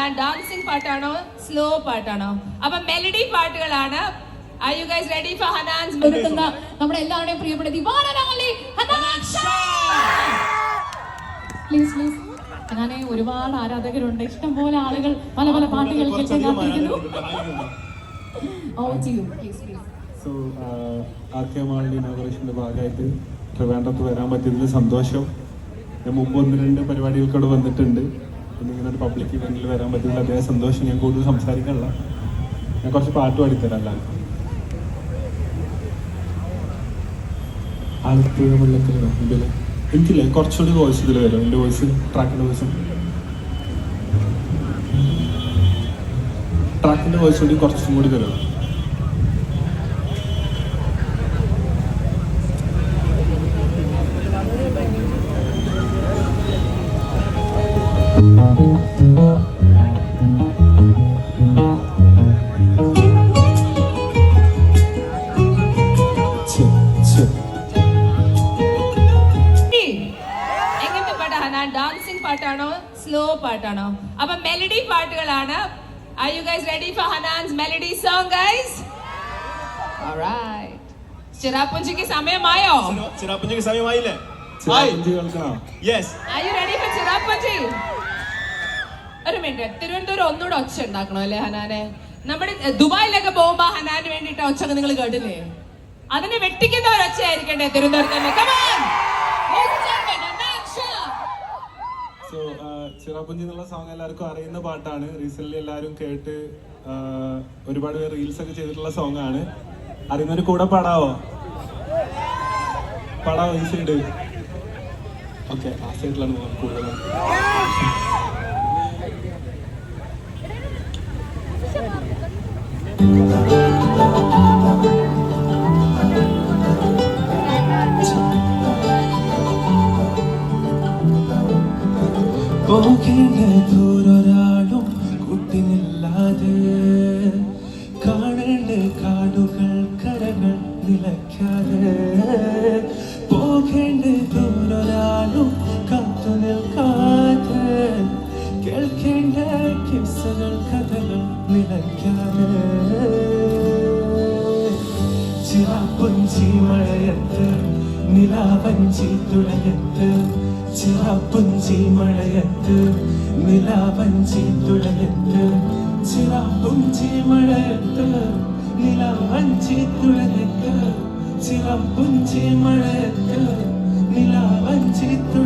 ഹനാൻ dancing പാട്ടാണോ slow പാട്ടാണോ? അപ്പൊ മെലഡി പാട്ടുകളാണ്. Are you guys ready for Hanan's? നമ്മുടെ എല്ലാവരുടെയും പ്രിയപ്പെട്ട ദിവാനാണല്ലേ ഹനാൻ ഷാ. പ്ലീസ് ഹനാനെ ഒരുപാട് ആരാധകരുണ്ട്, ഇഷ്ടംപോലെ ആളുകൾ പല പല പാട്ടുകൾ കേൾക്കാൻ കാത്തിരിക്കുന്നു. സോ ആർക്കെ മാളിന്റെ ഇനോഗ്രേഷന്റെ ഭാഗമായിട്ട് ട്രിവാൻഡ്രത്ത് വരാൻ പറ്റിയതിൽ സന്തോഷം. ഞാൻ മുമ്പ് 1-2 പരിപാടികൾക്കോട് വന്നിട്ടുണ്ട്. പിന്നെ ഇങ്ങനെ ഒരു പബ്ലിക് ഇവന്റിൽ വരാൻ പറ്റിയതിൽ അതേ സന്തോഷം. ഞാൻ കൂടുതൽ സംസാരിക്കാനുള്ള ഞാൻ കുറച്ച് പാട്ട് പാടിത്തരാം എല്ലാവർക്കും. ആലപ്പുഴ വെള്ളത്തിൽ ഇതില് എനിക്കില്ല, കുറച്ചുകൂടി വോയിസ് ഇതിൽ വരും. എൻ്റെ വോയിസ് ട്രാക്കിൻ്റെ വോയിസ് കൂടി കുറച്ചും കൂടി വരും. ഡാൻസിംഗ് പാട്ടാണോ സ്ലോ പാട്ടാണോ? അപ്പൊ മെലഡി പാട്ടുകളാണ്. Are you guys ready for Hanan's melody song, guys? All right. ചിറാപ്പുഞ്ചിക്ക് സമയമായോ? ചിറാപ്പുഞ്ചിക്ക് സമയമായില്ലേ? Yes. Are you ready for Cherrapunji? ഒരു മിനിറ്റ്, തിരുവനന്തപുരം ഒന്നുകൂടെ ഒച്ച ഉണ്ടാക്കണോ അല്ലേ ഹനാനെ? നമ്മുടെ ദുബായിലൊക്കെ പോകുമ്പോ ഹനാന് വേണ്ടിട്ട് ഒച്ച നിങ്ങൾ കേട്ടില്ലേ? അതിനെ വെട്ടിക്കുന്ന ഒരു ഒച്ച ആയിരിക്കണ്ടേ തിരുവനന്തപുരത്ത്? സോ ചിറാപ്പുഞ്ചി എന്നുള്ള സോങ് എല്ലാവർക്കും അറിയുന്ന പാട്ടാണ്. റീസെന്റ് എല്ലാവരും കേട്ട് ഒരുപാട് പേര് റീൽസ് ഒക്കെ ചെയ്തിട്ടുള്ള സോങ് ആണ്. അറിയുന്നവര് കൂടെ പാടാവോ ഈ സൈഡ്? ഓക്കെ, ആ സൈഡിലാണ് കൂടുതൽ. പോകേണ്ട ദൂരൊരാളും കൂട്ടിനില്ലാതെ, കാണേണ്ട കാടുകൾ കരകൾ നിലയ്ക്കാതെ, പോകേണ്ട ദൂരൊരാളും കാത്തു നിൽക്കാതെ, കേൾക്കേണ്ട കിസ്സകൾ കഥകൾ നിലയ്ക്കാതെ, ചിറാപ്പുഞ്ചി മഴയത്ത് നിലാവഞ്ചി തുഴയത്ത്, ചിറാപ്പുഞ്ചി മഴയത്ത് നിലാവഞ്ചി തുഴയത്ത്, ചിറാപ്പുഞ്ചി മഴയത്ത് നിലാവഞ്ചി തുഴയത്ത്, ചിറാപ്പുഞ്ചി മഴയത്ത് നിലാവഞ്ചി തുഴയത്ത്.